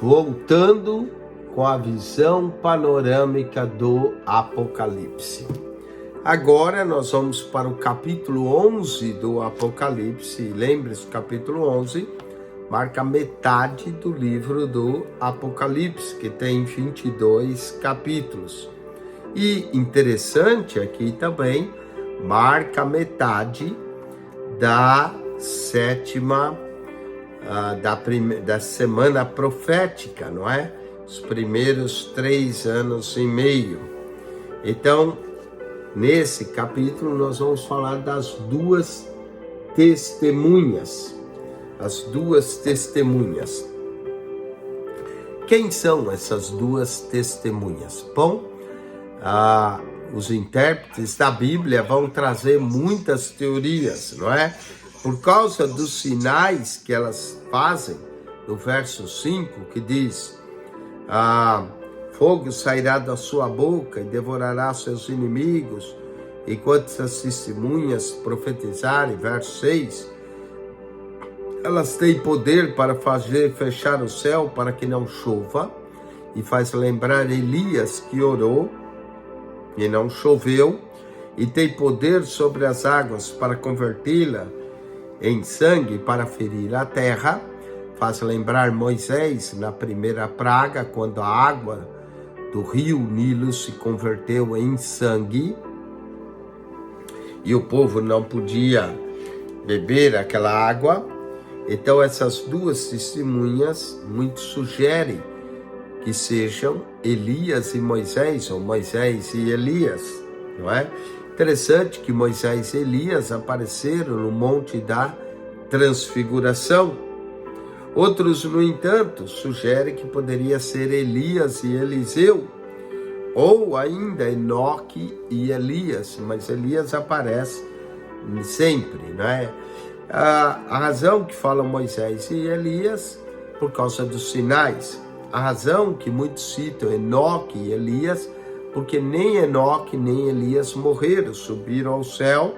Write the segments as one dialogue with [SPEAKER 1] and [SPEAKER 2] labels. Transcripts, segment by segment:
[SPEAKER 1] voltando com a visão panorâmica do Apocalipse. Agora nós vamos para o capítulo 11 do Apocalipse. Lembre-se, o capítulo 11 marca metade do livro do Apocalipse, que tem 22 capítulos. E interessante aqui também, marca metade da sétima da semana profética, não é? Os primeiros 3 anos e meio. Então, nesse capítulo nós vamos falar das duas testemunhas. As duas testemunhas. Quem são essas duas testemunhas? Bom, os intérpretes da Bíblia vão trazer muitas teorias, não é? Por causa dos sinais que elas fazem, no verso 5, que diz: fogo sairá da sua boca e devorará seus inimigos, enquanto as testemunhas profetizarem, verso 6, elas têm poder para fazer fechar o céu para que não chova, e faz lembrar Elias que orou e não choveu, e tem poder sobre as águas para convertê-la em sangue para ferir a terra. Faz lembrar Moisés na primeira praga, quando a água do rio Nilo se converteu em sangue e o povo não podia beber aquela água. Então essas duas testemunhas muito sugerem que sejam Elias e Moisés, ou Moisés e Elias, não é? Interessante que Moisés e Elias apareceram no Monte da Transfiguração. Outros, no entanto, sugerem que poderia ser Elias e Eliseu, ou ainda Enoque e Elias, mas Elias aparece sempre, não é? A razão que falam Moisés e Elias, por causa dos sinais. A razão que muitos citam Enoque e Elias, porque nem Enoque nem Elias morreram, subiram ao céu,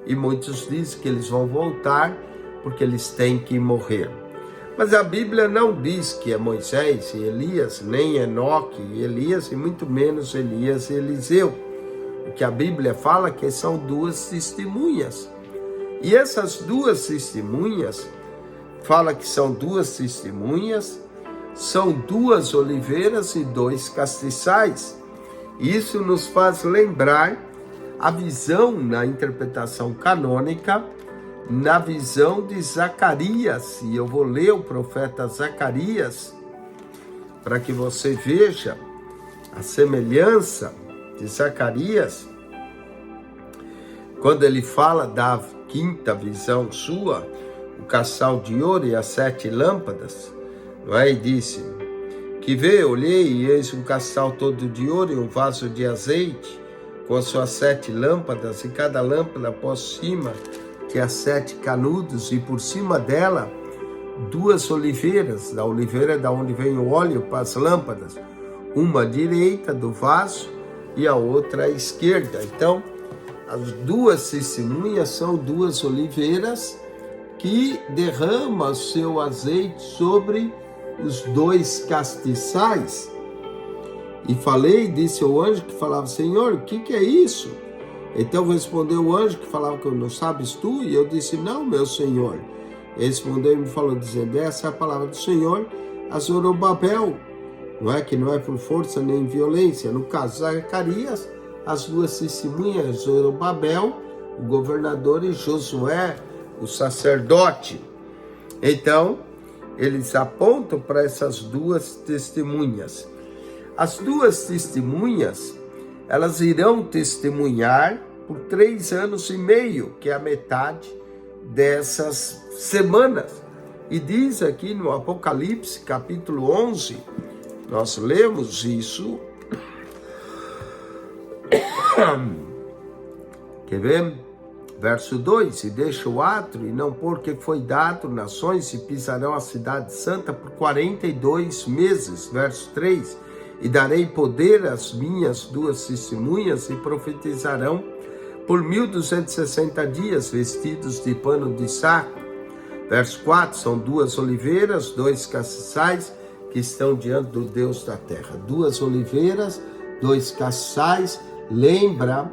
[SPEAKER 1] e muitos dizem que eles vão voltar porque eles têm que morrer. Mas a Bíblia não diz que é Moisés e Elias, nem Enoque e Elias, e muito menos Elias e Eliseu. O que a Bíblia fala é que são duas testemunhas. E essas duas testemunhas, fala que são duas testemunhas, são 2 oliveiras e 2 castiçais. Isso nos faz lembrar a visão na interpretação canônica, na visão de Zacarias. E eu vou ler o profeta Zacarias para que você veja a semelhança de Zacarias, quando ele fala da 5ª visão sua, o caçal de ouro e as 7 lâmpadas, não é? E disse: que olhei, e eis um caçal todo de ouro e um vaso de azeite, com as suas 7 lâmpadas, e cada lâmpada por cima tinha 7 canudos, e por cima dela 2 oliveiras, da oliveira da onde vem o óleo para as lâmpadas, uma à direita do vaso e a outra à esquerda. Então, as duas testemunhas são 2 oliveiras que derramam seu azeite sobre os 2 castiçais. E falei, disse o anjo que falava: Senhor, o que é isso? Então respondeu o anjo que falava: que não sabes tu? E eu disse: não, meu Senhor. Ele respondeu e me falou, dizendo: essa é a palavra do Senhor a Zorobabel, não é? Que não é por força nem violência. No caso de Zacarias, as 2 testemunhas, Zorobabel, o governador, e Josué, o sacerdote. Então, eles apontam para essas 2 testemunhas. As 2 testemunhas, elas irão testemunhar por 3 anos e meio, que é a metade dessas semanas. E diz aqui no Apocalipse, capítulo 11, nós lemos isso. Quer ver? Verso 2: e deixa o átrio, e não porque foi dado, nações e pisarão a cidade santa por 42 meses. Verso 3: e darei poder às minhas 2 testemunhas, e profetizarão por 1260 dias, vestidos de pano de saco. Verso 4: são 2 oliveiras, 2 castiçais, que estão diante do Deus da terra. 2 oliveiras, 2 castiçais, lembra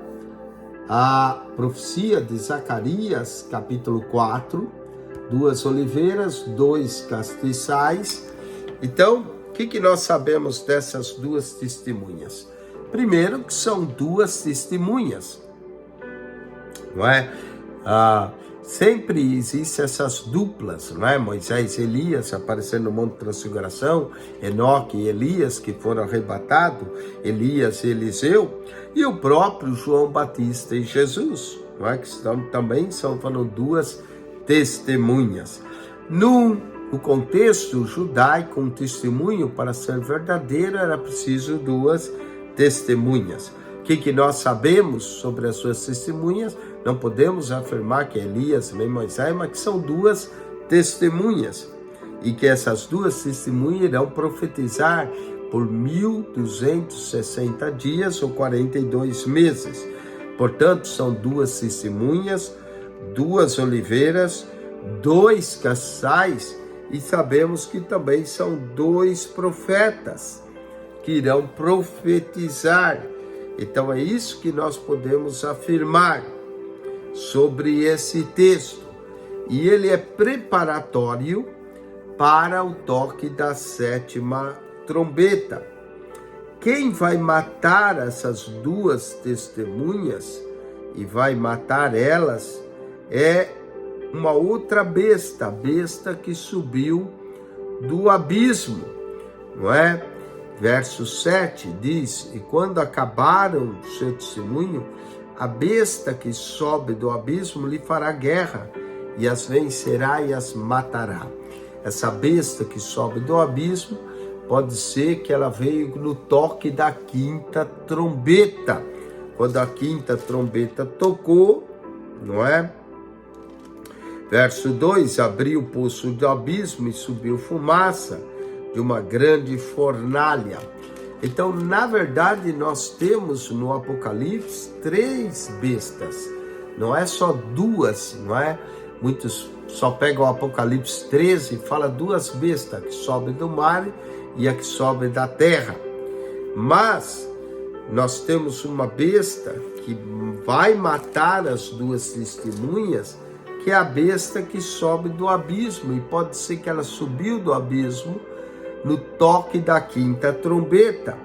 [SPEAKER 1] a profecia de Zacarias, capítulo 4, 2 oliveiras, 2 castiçais. Então, o que nós sabemos dessas 2 testemunhas? Primeiro, que são 2 testemunhas, não é? Sempre existem essas duplas, não é? Moisés e Elias aparecendo no Monte Transfiguração, Enoque e Elias que foram arrebatados, Elias e Eliseu, e o próprio João Batista e Jesus, não é? Que também foram 2 testemunhas. No contexto judaico, um testemunho para ser verdadeiro era preciso 2 testemunhas. O que nós sabemos sobre as suas testemunhas? Não podemos afirmar que Elias nem Moisés, mas que são 2 testemunhas. E que essas 2 testemunhas irão profetizar por 1260 dias ou 42 meses. Portanto, são 2 testemunhas, 2 oliveiras, 2 castiçais, e sabemos que também são 2 profetas que irão profetizar. Então é isso que nós podemos afirmar sobre esse texto. E ele é preparatório para o toque da 7ª trombeta. Quem vai matar essas 2 testemunhas e vai matar elas é uma outra besta, a besta que subiu do abismo, não é? Verso 7 diz: e quando acabaram o seu testemunho, a besta que sobe do abismo lhe fará guerra, e as vencerá e as matará. Essa besta que sobe do abismo, pode ser que ela veio no toque da 5ª trombeta. Quando a 5ª trombeta tocou, não é? Verso 2, abriu o poço do abismo e subiu fumaça de uma grande fornalha. Então, na verdade, nós temos no Apocalipse 3 bestas. Não é só 2, não é? Muitos só pegam o Apocalipse 13 e falam 2 bestas, a que sobe do mar e a que sobe da terra. Mas nós temos uma besta que vai matar as 2 testemunhas, que é a besta que sobe do abismo, e pode ser que ela subiu do abismo no toque da 5ª trombeta.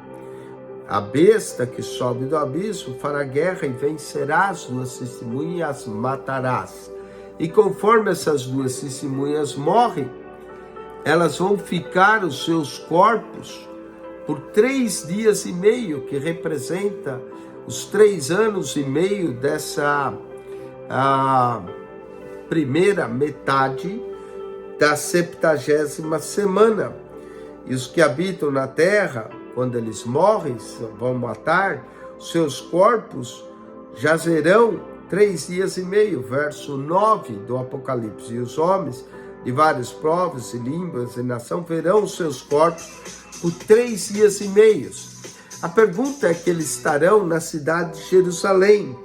[SPEAKER 1] A besta que sobe do abismo fará guerra e vencerá as 2 testemunhas e as matarás. E conforme essas 2 testemunhas morrem, elas vão ficar os seus corpos por 3 dias e meio, que representa os 3 anos e meio dessa primeira metade da 70ª semana. E os que habitam na terra, quando eles morrem, vão matar, seus corpos jazerão 3 dias e meio, verso 9 do Apocalipse. E os homens de vários povos e línguas e nação verão seus corpos por 3 dias e meio. A pergunta é que eles estarão na cidade de Jerusalém.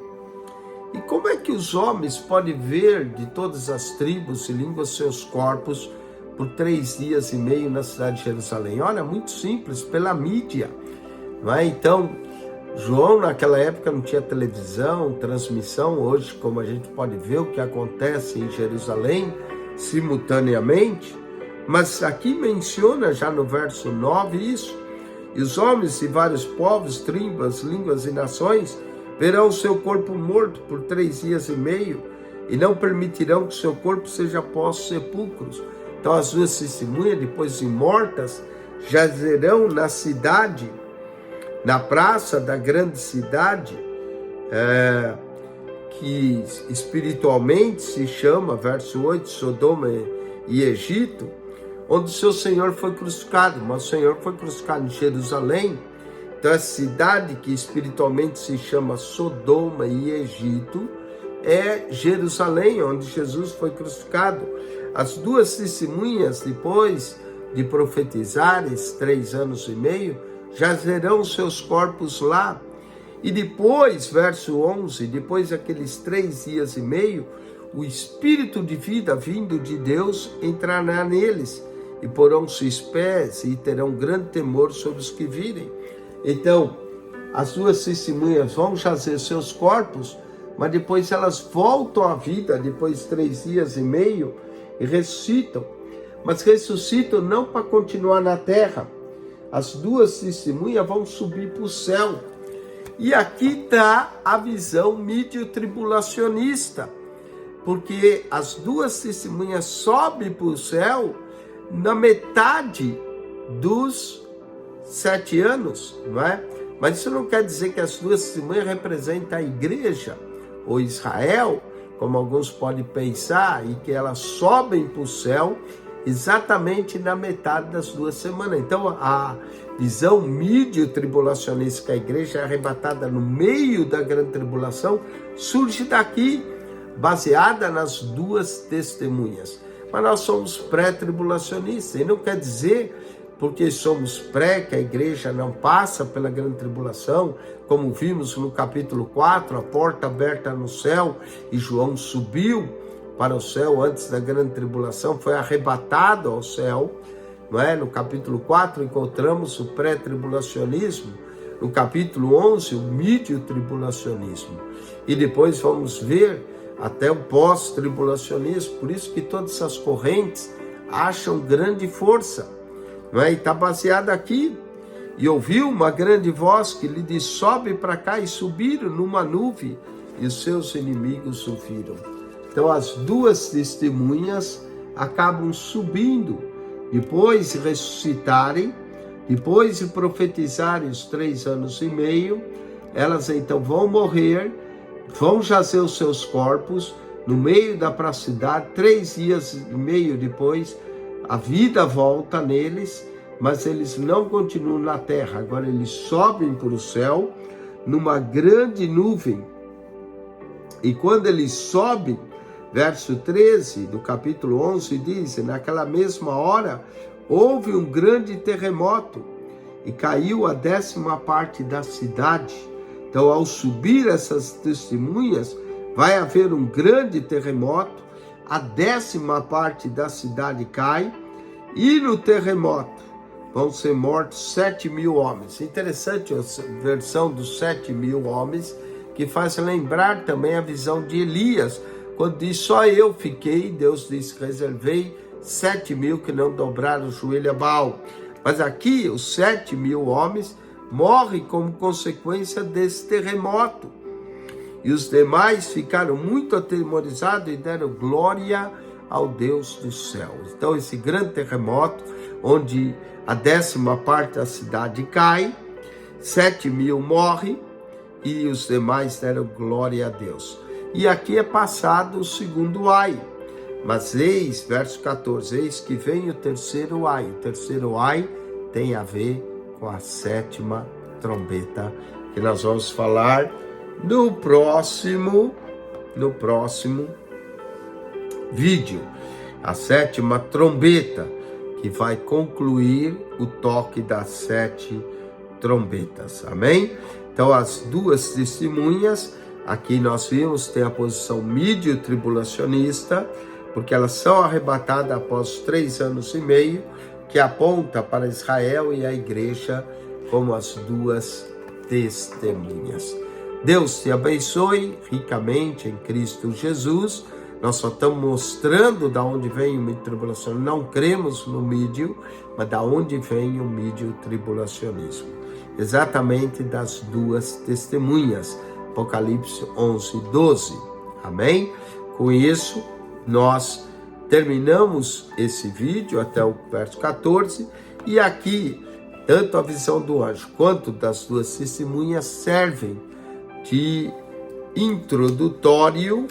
[SPEAKER 1] E como é que os homens podem ver de todas as tribos e línguas seus corpos por 3 dias e meio na cidade de Jerusalém? Olha, muito simples, pela mídia, não é? Então, João naquela época não tinha televisão, transmissão. Hoje, como a gente pode ver o que acontece em Jerusalém simultaneamente, mas aqui menciona já no verso 9 isso: e os homens de vários povos, tribos, línguas e nações verão o seu corpo morto por 3 dias e meio, e não permitirão que seu corpo seja posto sepulcros. Então as 2 testemunhas, depois de mortas, jazerão na cidade, na praça da grande cidade, que espiritualmente se chama, verso 8, Sodoma e Egito, onde o seu Senhor foi crucificado. Mas o Senhor foi crucificado em Jerusalém. Então a cidade que espiritualmente se chama Sodoma e Egito é Jerusalém, onde Jesus foi crucificado. As 2 testemunhas, depois de profetizarem 3 anos e meio, jazerão seus corpos lá. E depois, verso 11, depois daqueles 3 dias e meio, o Espírito de vida vindo de Deus entrará neles, e porão-se pés e terão grande temor sobre os que virem. Então, as duas testemunhas vão jazer seus corpos, mas depois elas voltam à vida, depois de 3 dias e meio, e ressuscitam. Mas ressuscitam não para continuar na terra. As duas testemunhas vão subir para o céu. E aqui está a visão mídio-tribulacionista, porque as duas testemunhas sobem para o céu na metade dos 7 anos, não é? Mas isso não quer dizer que as duas testemunhas representam a igreja ou Israel, como alguns podem pensar, e que elas sobem para o céu exatamente na metade das 2 semanas. Então, a visão mídio-tribulacionista, que a igreja é arrebatada no meio da grande tribulação, surge daqui, baseada nas duas testemunhas. Mas nós somos pré-tribulacionistas, e não quer dizer, porque somos pré, que a igreja não passa pela grande tribulação, como vimos no capítulo 4, a porta aberta no céu, e João subiu para o céu antes da grande tribulação, foi arrebatado ao céu, não é? No capítulo 4 encontramos o pré-tribulacionismo, no capítulo 11 o mídio-tribulacionismo, e depois vamos ver até o pós-tribulacionismo. Por isso que todas essas correntes acham grande força, não é? E está baseada aqui. E ouviu uma grande voz que lhe disse: sobe para cá, e subiram numa nuvem, e os seus inimigos o viram. Então as duas testemunhas acabam subindo, depois de ressuscitarem, depois de profetizarem os 3 anos e meio, elas então vão morrer, vão jazer os seus corpos no meio da pracidade. 3 dias e meio depois, a vida volta neles, mas eles não continuam na terra. Agora eles sobem para o céu numa grande nuvem. E quando eles sobem, verso 13 do capítulo 11 diz: naquela mesma hora houve um grande terremoto e caiu a 10ª parte da cidade. Então, ao subir essas testemunhas, vai haver um grande terremoto, a 10ª parte da cidade cai, e no terremoto vão ser mortos 7.000 homens. Interessante a versão dos 7.000 homens, que faz lembrar também a visão de Elias, quando diz: só eu fiquei, Deus diz: reservei 7.000 que não dobraram o joelho a Baal. Mas aqui os 7.000 homens morrem como consequência desse terremoto. E os demais ficaram muito atemorizados e deram glória ao Deus do céu. Então esse grande terremoto, onde a 10ª parte da cidade cai, 7.000 morrem e os demais deram glória a Deus. E aqui é passado o segundo ai. Mas eis, verso 14, eis que vem o terceiro ai. O terceiro ai tem a ver com a 7ª trombeta, que nós vamos falar no próximo vídeo. A 7ª trombeta, que vai concluir o toque das 7 trombetas. Amém? Então, as duas testemunhas, aqui nós vimos, tem a posição mídio-tribulacionista, porque elas são arrebatadas após 3 anos e meio, que aponta para Israel e a igreja como as duas testemunhas. Deus te abençoe ricamente em Cristo Jesus. Nós só estamos mostrando da onde vem o mídio-tribulacionismo. Não cremos no mídio, mas da onde vem o mídio-tribulacionismo. Exatamente das duas testemunhas. Apocalipse 11:12. Amém? Com isso, nós terminamos esse vídeo até o verso 14. E aqui, tanto a visão do anjo quanto das duas testemunhas servem de introdutório,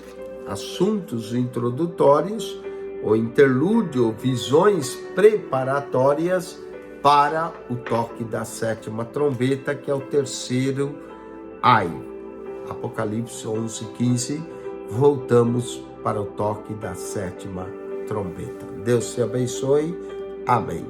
[SPEAKER 1] assuntos introdutórios, ou interlúdio, visões preparatórias para o toque da 7ª trombeta, que é o terceiro ai. Apocalipse 11:15, voltamos para o toque da 7ª trombeta. Deus te abençoe. Amém.